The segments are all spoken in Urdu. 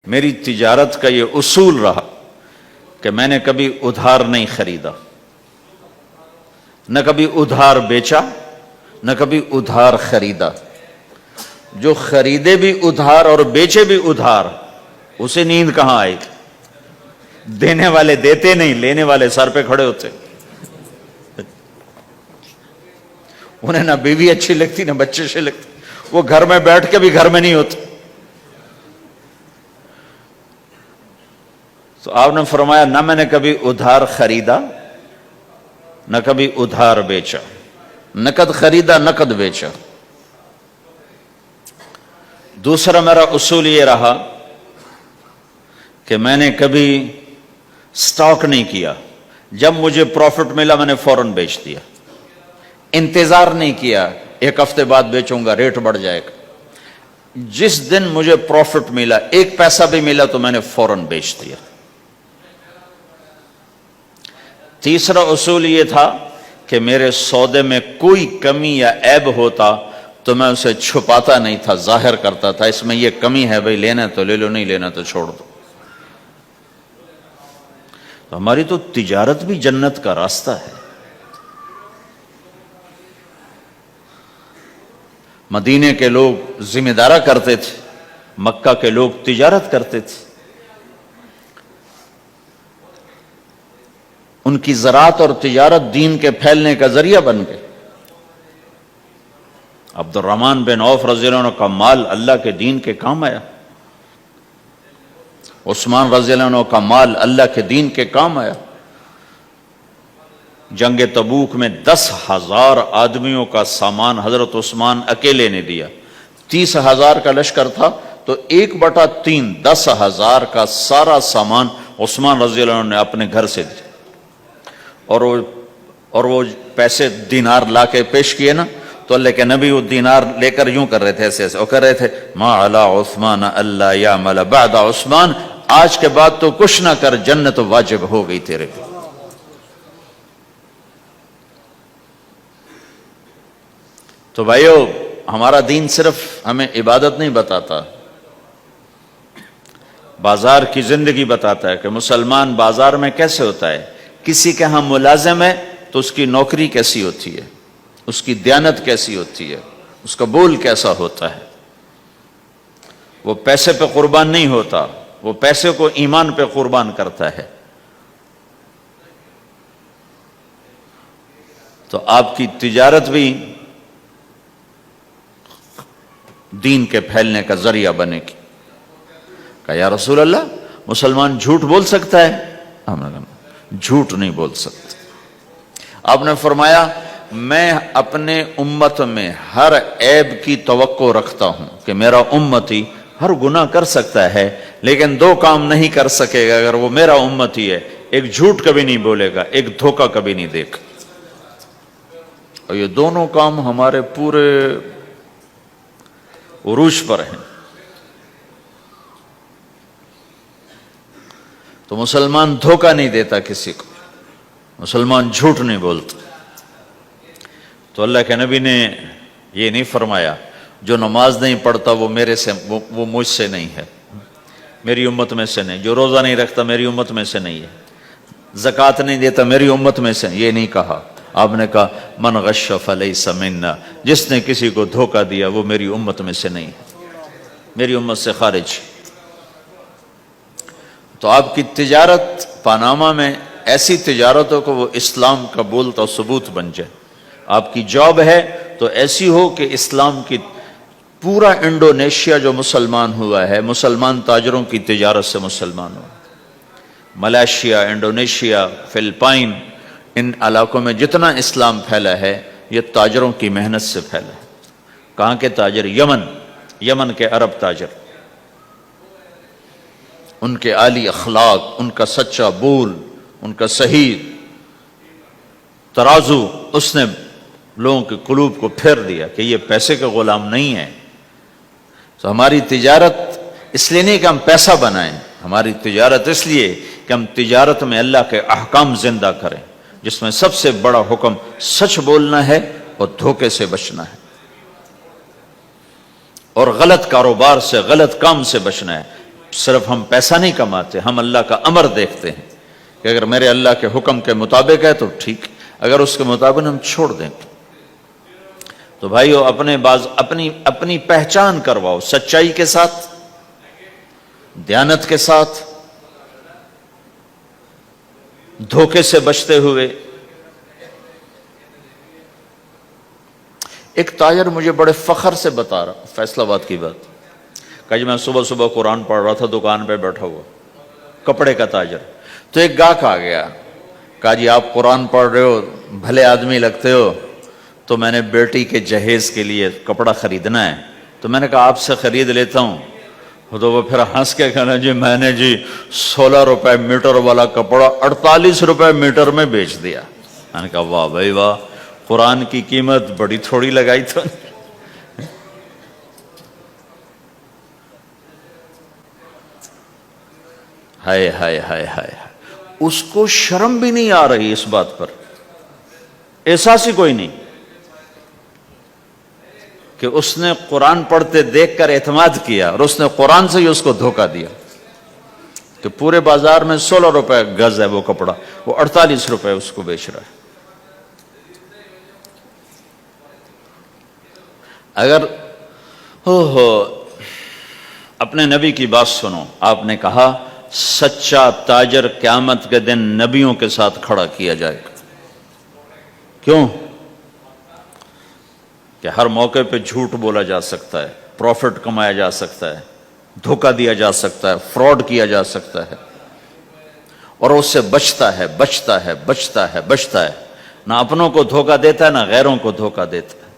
میری تجارت کا یہ اصول رہا کہ میں نے کبھی ادھار نہیں خریدا، نہ کبھی ادھار بیچا، نہ کبھی ادھار خریدا۔ جو خریدے بھی ادھار اور بیچے بھی ادھار، اسے نیند کہاں آئے گی؟ دینے والے دیتے نہیں، لینے والے سر پہ کھڑے ہوتے۔ انہیں نہ بیوی اچھی لگتی نہ بچے اچھے لگتے، وہ گھر میں بیٹھ کے بھی گھر میں نہیں ہوتے۔ تو آپ نے فرمایا نہ میں نے کبھی ادھار خریدا نہ کبھی ادھار بیچا، نقد خریدا نقد بیچا۔ دوسرا میرا اصول یہ رہا کہ میں نے کبھی سٹاک نہیں کیا، جب مجھے پروفٹ ملا میں نے فوراً بیچ دیا، انتظار نہیں کیا ایک ہفتے بعد بیچوں گا ریٹ بڑھ جائے گا۔ جس دن مجھے پروفٹ ملا، ایک پیسہ بھی ملا تو میں نے فوراً بیچ دیا۔ تیسرا اصول یہ تھا کہ میرے سودے میں کوئی کمی یا عیب ہوتا تو میں اسے چھپاتا نہیں تھا، ظاہر کرتا تھا، اس میں یہ کمی ہے بھائی، لینا تو لے لو، نہیں لینا تو چھوڑ دو۔ تو ہماری تو تجارت بھی جنت کا راستہ ہے۔ مدینے کے لوگ ذمہ دارا کرتے تھے، مکہ کے لوگ تجارت کرتے تھے، ان کی زراعت اور تجارت دین کے پھیلنے کا ذریعہ بن گئے۔ عبد الرحمن بن عوف رضی اللہ عنہ کا مال اللہ کے دین کے کام آیا، عثمان رضی اللہ عنہ کا مال اللہ کے دین کے کام آیا۔ جنگ تبوک میں 10,000 آدمیوں کا سامان حضرت عثمان اکیلے نے دیا۔ 30,000 کا لشکر تھا تو 1/3 10,000 کا سارا سامان عثمان رضی اللہ عنہ نے اپنے گھر سے دیا۔ اور وہ پیسے دینار لا کے پیش کیے نا، تو اللہ کے نبی وہ دینار لے کر یوں کر رہے تھے، ایسے ایسے، اور کر رہے تھے ما علی عثمان اللہ یعمل بعد عثمان، آج کے بعد تو کچھ نہ کر، جنت واجب ہو گئی تیرے پہ۔ تو بھائیو، ہمارا دین صرف ہمیں عبادت نہیں بتاتا، بازار کی زندگی بتاتا ہے کہ مسلمان بازار میں کیسے ہوتا ہے۔ کسی کے ہاں ملازم ہے تو اس کی نوکری کیسی ہوتی ہے، اس کی دیانت کیسی ہوتی ہے، اس کا بول کیسا ہوتا ہے۔ وہ پیسے پہ قربان نہیں ہوتا، وہ پیسے کو ایمان پہ قربان کرتا ہے۔ تو آپ کی تجارت بھی دین کے پھیلنے کا ذریعہ بنے گی۔ کہا یا رسول اللہ، مسلمان جھوٹ بول سکتا ہے؟ ہم نے کہا جھوٹ نہیں بول سکتا۔ آپ نے فرمایا میں اپنے امت میں ہر عیب کی توقع رکھتا ہوں کہ میرا امتی ہر گناہ کر سکتا ہے لیکن 2 کام نہیں کر سکے گا اگر وہ میرا امتی ہے، ایک جھوٹ کبھی نہیں بولے گا، ایک دھوکہ کبھی نہیں دے گا۔ اور یہ دونوں کام ہمارے پورے عروج پر ہیں۔ تو مسلمان دھوکہ نہیں دیتا کسی کو، مسلمان جھوٹ نہیں بولتا۔ تو اللہ کے نبی نے یہ نہیں فرمایا جو نماز نہیں پڑھتا وہ وہ مجھ سے نہیں ہے، میری امت میں سے نہیں، جو روزہ نہیں رکھتا میری امت میں سے نہیں ہے، زکوٰۃ نہیں دیتا میری امت میں سے، یہ نہیں کہا۔ آپ نے کہا من غش فلیس منا، جس نے کسی کو دھوکہ دیا وہ میری امت میں سے نہیں ہے، میری امت سے خارج۔ تو آپ کی تجارت پاناما میں ایسی تجارت ہو کہ وہ اسلام کا بولتا ثبوت بن جائے۔ آپ کی جاب ہے تو ایسی ہو کہ اسلام کی پورا انڈونیشیا جو مسلمان ہوا ہے، مسلمان تاجروں کی تجارت سے مسلمان ہوا۔ ملائیشیا، انڈونیشیا، فلپائن، ان علاقوں میں جتنا اسلام پھیلا ہے یہ تاجروں کی محنت سے پھیلا ہے۔ کہاں کے تاجر؟ یمن کے عرب تاجر، ان کے عالی اخلاق، ان کا سچا بول، ان کا صحیح ترازو، اس نے لوگوں کے قلوب کو پھیر دیا کہ یہ پیسے کے غلام نہیں ہیں۔ تو ہماری تجارت اس لیے نہیں کہ ہم پیسہ بنائیں، ہماری تجارت اس لیے کہ ہم تجارت میں اللہ کے احکام زندہ کریں، جس میں سب سے بڑا حکم سچ بولنا ہے اور دھوکے سے بچنا ہے، اور غلط کاروبار سے، غلط کام سے بچنا ہے۔ صرف ہم پیسہ نہیں کماتے، ہم اللہ کا امر دیکھتے ہیں کہ اگر میرے اللہ کے حکم کے مطابق ہے تو ٹھیک، اگر اس کے مطابق ہم چھوڑ دیں تو بھائیو اپنی پہچان کرواؤ سچائی کے ساتھ، دیانت کے ساتھ، دھوکے سے بچتے ہوئے۔ ایک تاجر مجھے بڑے فخر سے بتا رہا، فیصل آباد کی بات، کہ جی میں صبح صبح قرآن پڑھ رہا تھا دکان پہ بیٹھا ہوا، کپڑے کا تاجر، تو ایک گاہک آ گیا، کہا جی آپ قرآن پڑھ رہے ہو، بھلے آدمی لگتے ہو، تو میں نے بیٹی کے جہیز کے لیے کپڑا خریدنا ہے، تو میں نے کہا آپ سے خرید لیتا ہوں۔ تو وہ پھر ہنس کے کہنا جی میں نے 16 روپے میٹر والا کپڑا 48 روپے میٹر میں بیچ دیا۔ میں نے کہا واہ بھائی واہ، قرآن کی قیمت بڑی تھوڑی لگائی تو۔ ہائے ہائے ہائے ہائے، اس کو شرم بھی نہیں آ رہی اس بات پر، احساس ہی کوئی نہیں کہ اس نے قرآن پڑھتے دیکھ کر اعتماد کیا، اور اس نے قرآن سے ہی اس کو دھوکہ دیا کہ پورے بازار میں 16 روپے گز ہے وہ کپڑا، وہ 48 روپے اس کو بیچ رہا ہے۔ اگر اپنے نبی کی بات سنو، آپ نے کہا سچا تاجر قیامت کے دن نبیوں کے ساتھ کھڑا کیا جائے گا۔ کیوں؟ کہ ہر موقع پہ جھوٹ بولا جا سکتا ہے، پروفٹ کمایا جا سکتا ہے، دھوکہ دیا جا سکتا ہے، فراڈ کیا جا سکتا ہے، اور اس سے بچتا ہے بچتا ہے بچتا ہے بچتا ہے، نہ اپنوں کو دھوکہ دیتا ہے نہ غیروں کو دھوکہ دیتا ہے۔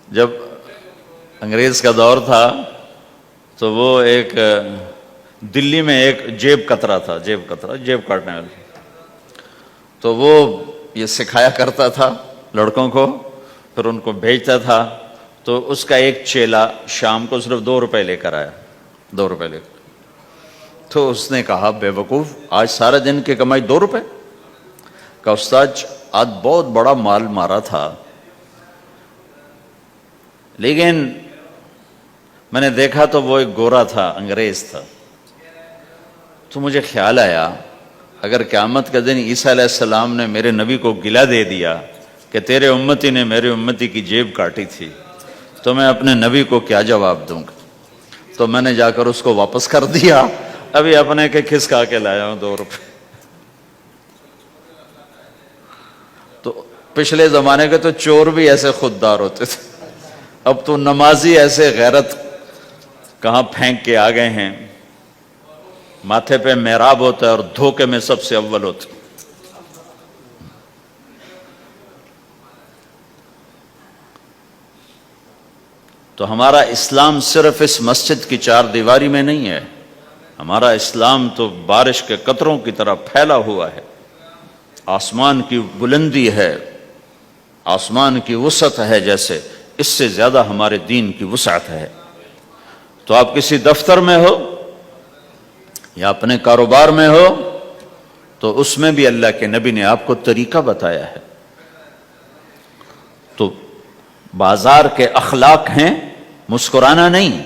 جب انگریز کا دور تھا تو وہ ایک دلی میں ایک جیب کترا تھا، جیب کاٹنے والا، تو وہ یہ سکھایا کرتا تھا لڑکوں کو، پھر ان کو بھیجتا تھا، تو اس کا ایک چیلا شام کو صرف 2 روپے لے کر آیا، 2 روپے لے کر، تو اس نے کہا بے وقوف آج سارے دن کی کمائی 2 روپے؟ کہا استاد آج بہت بڑا مال مارا تھا، لیکن میں نے دیکھا تو وہ ایک گورا تھا، انگریز تھا، تو مجھے خیال آیا اگر قیامت کے دن عیسیٰ علیہ السلام نے میرے نبی کو گلہ دے دیا کہ تیرے امتی نے میرے امتی کی جیب کاٹی تھی، تو میں اپنے نبی کو کیا جواب دوں گا؟ تو میں نے جا کر اس کو واپس کر دیا، ابھی اپنے کے کھسکا کے لایا ہوں 2 روپے۔ تو پچھلے زمانے کے تو چور بھی ایسے خوددار ہوتے تھے، اب تو نمازی ایسے غیرت کہاں پھینک کے آ گئے ہیں، ماتھے پہ محراب ہوتا ہے اور دھوکے میں سب سے اول ہوتا ہے۔ تو ہمارا اسلام صرف اس مسجد کی 4 دیواری میں نہیں ہے، ہمارا اسلام تو بارش کے قطروں کی طرح پھیلا ہوا ہے، آسمان کی بلندی ہے، آسمان کی وسعت ہے، جیسے اس سے زیادہ ہمارے دین کی وسعت ہے۔ تو آپ کسی دفتر میں ہو یا اپنے کاروبار میں ہو تو اس میں بھی اللہ کے نبی نے آپ کو طریقہ بتایا ہے۔ تو بازار کے اخلاق ہیں مسکرانا نہیں،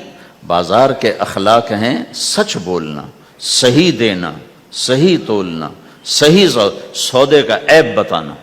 بازار کے اخلاق ہیں سچ بولنا، صحیح دینا، صحیح تولنا، صحیح سودے کا عیب بتانا۔